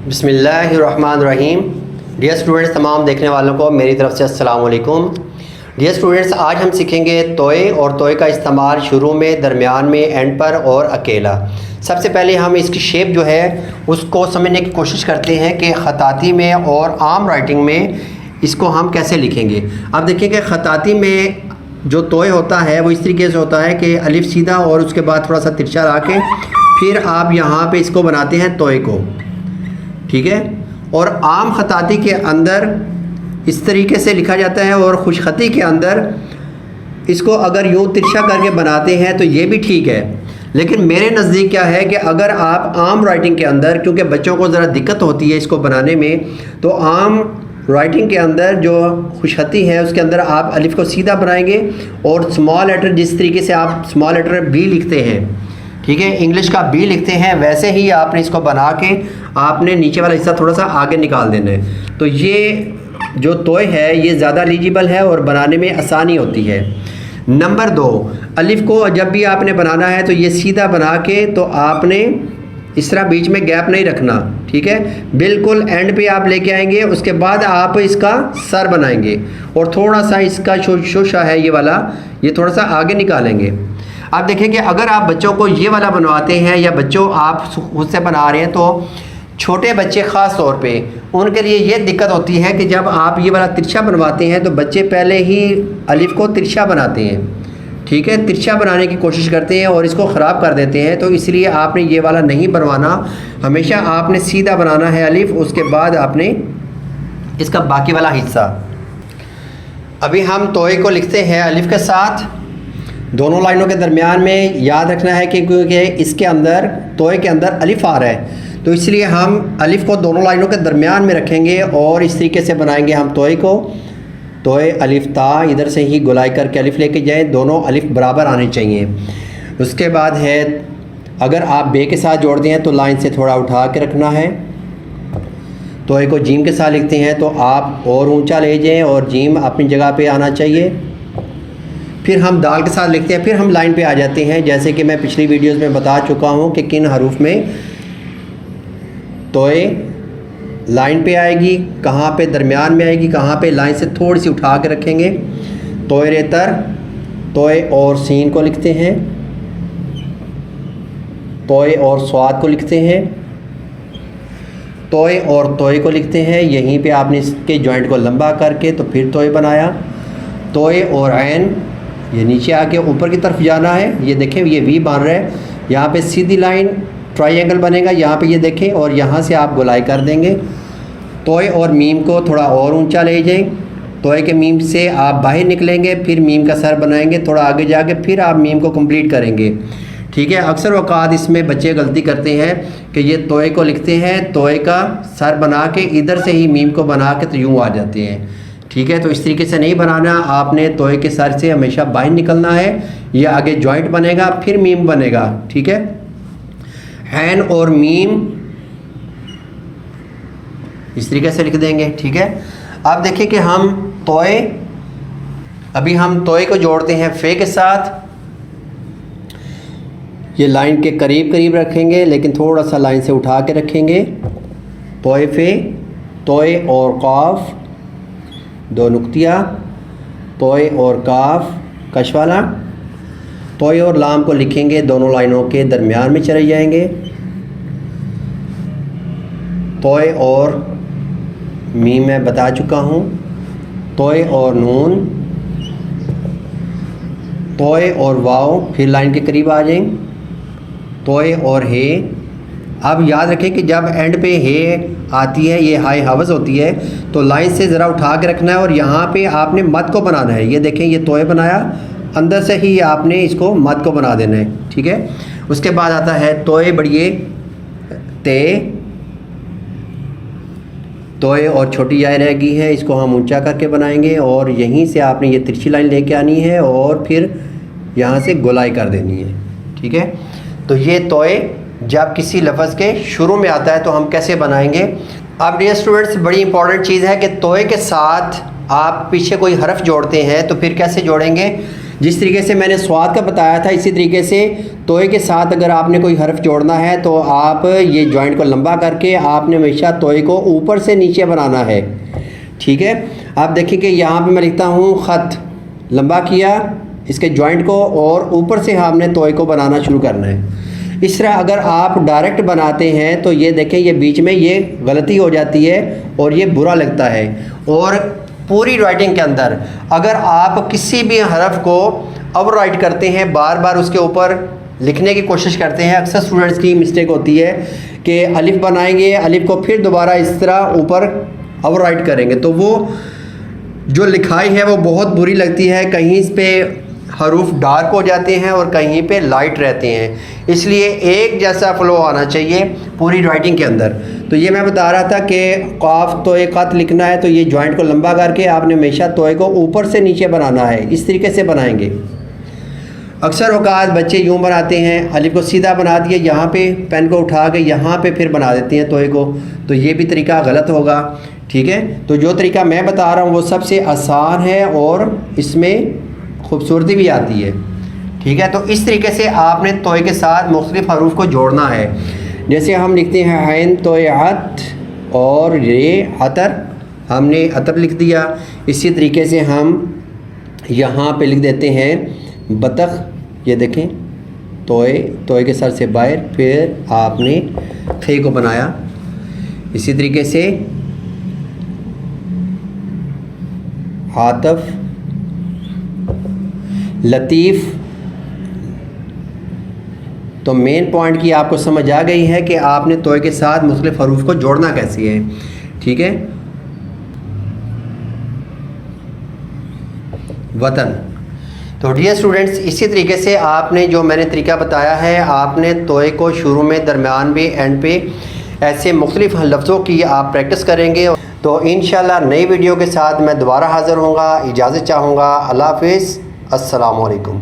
बिस्मिल्लाहिर्रहमानिर्रहीम। Dear students, तमाम देखने वालों को मेरी तरफ से अस्सलाम वालेकुम। डियर स्टूडेंट्स, आज हम सीखेंगे तोय और तोय का इस्तेमाल शुरू में, दरमियान में, एंड पर और अकेला। सबसे पहले हम इसकी शेप जो है उसको समझने की कोशिश करते हैं कि ख़ताती में और आम राइटिंग में इसको हम कैसे लिखेंगे। अब देखिए कि ख़ताती में जो तोय होता है वो इस तरीके से होता है कि अलिफ सीधा और उसके बाद थोड़ा सा तिरछा ला के फिर आप यहाँ पे इसको बनाते हैं तोय को, ठीक है। और आम ख़ताती के अंदर इस तरीके से लिखा जाता है और खुशखती के अंदर इसको अगर यूँ तिरछा करके बनाते हैं तो ये भी ठीक है। लेकिन मेरे नज़दीक क्या है कि अगर आप आम राइटिंग के अंदर, क्योंकि बच्चों को ज़रा दिक्कत होती है इसको बनाने में, तो आम राइटिंग के अंदर जो खुशखती है उसके अंदर आप अलिफ को सीधा बनाएंगे और स्मॉल लेटर जिस तरीके से आप स्मॉल लेटर बी लिखते हैं, ठीक है, इंग्लिश का बी लिखते हैं, वैसे ही आपने इसको बना के आपने नीचे वाला हिस्सा थोड़ा सा आगे निकाल देना है। तो ये जो तोय है ये ज़्यादा एलिजिबल है और बनाने में आसानी होती है। नंबर 2, अलिफ को जब भी आपने बनाना है तो ये सीधा बना के तो आपने इस तरह बीच में गैप नहीं रखना, ठीक है। बिल्कुल एंड पे आप लेके आएंगे, उसके बाद आप इसका सर बनाएंगे और थोड़ा सा इसका शोशा है ये वाला, ये थोड़ा सा आगे निकालेंगे। आप देखें कि अगर आप बच्चों को ये वाला बनवाते हैं या बच्चों आप खुद से बना रहे हैं तो छोटे बच्चे ख़ास तौर पे उनके लिए ये दिक्कत होती है कि जब आप ये वाला तिरछा बनवाते हैं तो बच्चे पहले ही अलिफ को तिरछा बनाते हैं, ठीक है, तिरछा बनाने की कोशिश करते हैं और इसको ख़राब कर देते हैं। तो इसलिए आपने ये वाला नहीं बनवाना, हमेशा आपने सीधा बनाना है अलिफ, उसके बाद आपने इसका बाकी वाला हिस्सा। अभी हम तोय को लिखते हैं अलिफ के साथ, दोनों लाइनों के दरमियान में। याद रखना है कि क्योंकि इसके अंदर तोय के अंदर अलिफ आ रहा है तो इसलिए हम अलिफ को दोनों लाइनों के दरमियान में रखेंगे और इस तरीके से बनाएंगे हम तोय को। तोय अलिफ ता, इधर से ही गुलाई करके अलिफ लेके जाए, दोनों अलिफ बराबर आने चाहिए। उसके बाद है अगर आप बे के साथ जोड़ते हैं तो लाइन से थोड़ा उठा के रखना है। तोय को जीम के साथ लिखते हैं तो आप और ऊंचा ले जाएं और जीम अपनी जगह पे आना चाहिए। फिर हम दाल के साथ लिखते हैं, फिर हम लाइन पे आ जाते हैं, जैसे कि मैं पिछली वीडियोस में बता चुका हूँ कि किन हरूफ में तोय लाइन पे आएगी, कहाँ पे दरमियान में आएगी, कहाँ पे लाइन से थोड़ी सी उठा के रखेंगे। तोय रेतर, तोय और सीन को लिखते हैं, तोय और स्वाद को लिखते हैं, तोय और तोय को लिखते हैं। यहीं पे आपने इसके जॉइंट को लंबा करके तो फिर तोय बनाया। तोय और ऐन, ये नीचे आके ऊपर की तरफ जाना है। ये देखें ये वी बन रहा है, यहाँ पे सीधी लाइन ट्रायंगल बनेगा, यहाँ पे ये देखें, और यहाँ से आप गोलाई कर देंगे। तोय और मीम को थोड़ा और ऊंचा ले जाएं। तोय के मीम से आप बाहर निकलेंगे, फिर मीम का सर बनाएंगे, थोड़ा आगे जाके फिर आप मीम को कंप्लीट करेंगे, ठीक है। अक्सर वक़ात इसमें बच्चे गलती करते हैं कि ये तोय को लिखते हैं, तोय का सर बना के इधर से ही मीम को बना के तो यूँ आ जाते हैं, ठीक है। तो इस तरीके से नहीं बनाना, आपने तोय के सर से हमेशा बाहर निकलना है। ये आगे जॉइंट बनेगा, फिर मीम बनेगा, ठीक है। हैन और मीम इस तरीके से लिख देंगे, ठीक है। अब देखिए कि हम तोय, अभी हम तोय को जोड़ते हैं फे के साथ। ये लाइन के करीब करीब रखेंगे लेकिन थोड़ा सा लाइन से उठा के रखेंगे। तोय फे, तोय और काफ, दो नुक्तिया, तोय और काफ कश वाला। तोय और लाम को लिखेंगे, दोनों लाइनों के दरमियान में चले जाएंगे। तोय और मीम मैं बता चुका हूँ। तोय और नून, तोय और वाव, फिर लाइन के करीब आ जाएंगे। तोय और हे। अब याद रखें कि जब एंड पे हे आती है, ये हाई हवस होती है, तो लाइन से ज़रा उठा के रखना है और यहाँ पे आपने मद को बनाना है। ये देखें ये तोय बनाया, अंदर से ही आपने इसको मद को बना देना है, ठीक है। उसके बाद आता है तोय बढ़िए ते। तोय और छोटी आय रह गई है, इसको हम ऊंचा करके बनाएंगे और यहीं से आपने ये तिरछी लाइन लेके आनी है और फिर यहाँ से गोलाई कर देनी है, ठीक है। तो ये तोय जब किसी लफ्ज़ के शुरू में आता है तो हम कैसे बनाएंगे। अब डियर स्टूडेंट्स, बड़ी इंपॉर्टेंट चीज़ है कि तोय के साथ आप पीछे कोई हरफ जोड़ते हैं तो फिर कैसे जोड़ेंगे। जिस तरीके से मैंने स्वाद का बताया था, इसी तरीके से तोय के साथ अगर आपने कोई हर्फ जोड़ना है तो आप ये जॉइंट को लंबा करके आपने हमेशा तोय को ऊपर से नीचे बनाना है। ठीक है, आप देखिए कि यहाँ पे मैं लिखता हूँ ख़त, लंबा किया इसके जॉइंट को और ऊपर से हमने तोय को बनाना शुरू करना है। इस तरह अगर आप डायरेक्ट बनाते हैं तो ये देखें, ये बीच में ये गलती हो जाती है और ये बुरा लगता है। और पूरी राइटिंग के अंदर अगर आप किसी भी हरफ को ओवर राइट करते हैं, बार बार उसके ऊपर लिखने की कोशिश करते हैं, अक्सर स्टूडेंट्स की मिस्टेक होती है कि अलिफ बनाएंगे, अलिफ को फिर दोबारा इस तरह ऊपर ओवर राइट करेंगे तो वो जो लिखाई है वो बहुत बुरी लगती है। कहीं इस पे हरूफ डार्क हो जाते हैं और कहीं पे लाइट रहते हैं, इसलिए एक जैसा फ़्लो आना चाहिए पूरी राइटिंग के अंदर। तो ये मैं बता रहा था कि काफ तोय क़त लिखना है तो ये जॉइंट को लंबा करके आपने हमेशा तोय को ऊपर से नीचे बनाना है, इस तरीके से बनाएंगे। अक्सर औकात बच्चे यूँ बनाते हैं, अलिफ को सीधा बना दिया, यहाँ पे पेन को उठा के यहाँ पे फिर बना देते हैं तोय को, तो ये भी तरीका गलत होगा। ठीक है, तो जो तरीका मैं बता रहा हूँ वो सबसे आसान है और इसमें खूबसूरती भी आती है। ठीक है, तो इस तरीके से आपने तोय के साथ मुख्तलिफ हरूफ को जोड़ना है। जैसे हम लिखते हैं हैन तोय अत और ये अतर, हमने अतर लिख दिया। इसी तरीके से हम यहाँ पे लिख देते हैं बतख, ये देखें तोय, तोय के सर से बाहर, फिर आपने खे को बनाया। इसी तरीके से आतफ, लतीफ़। तो मेन पॉइंट की आपको समझ आ गई है कि आपने तोय के साथ मुख्तलिफ हरूफ को जोड़ना कैसे है। ठीक है, वतन। तो डियर स्टूडेंट्स, इसी तरीके से आपने जो मैंने तरीका बताया है, आपने तोय को शुरू में, दरमियान में, एंड पे ऐसे मुख्तलिफ लफ्ज़ों की आप प्रैक्टिस करेंगे। तो इंशाल्लाह नई वीडियो के साथ मैं दोबारा हाज़िर होऊंगा। इजाज़त चाहूँगा। अल्लाह हाफ़िज़, अस्सलामु अलैकुम।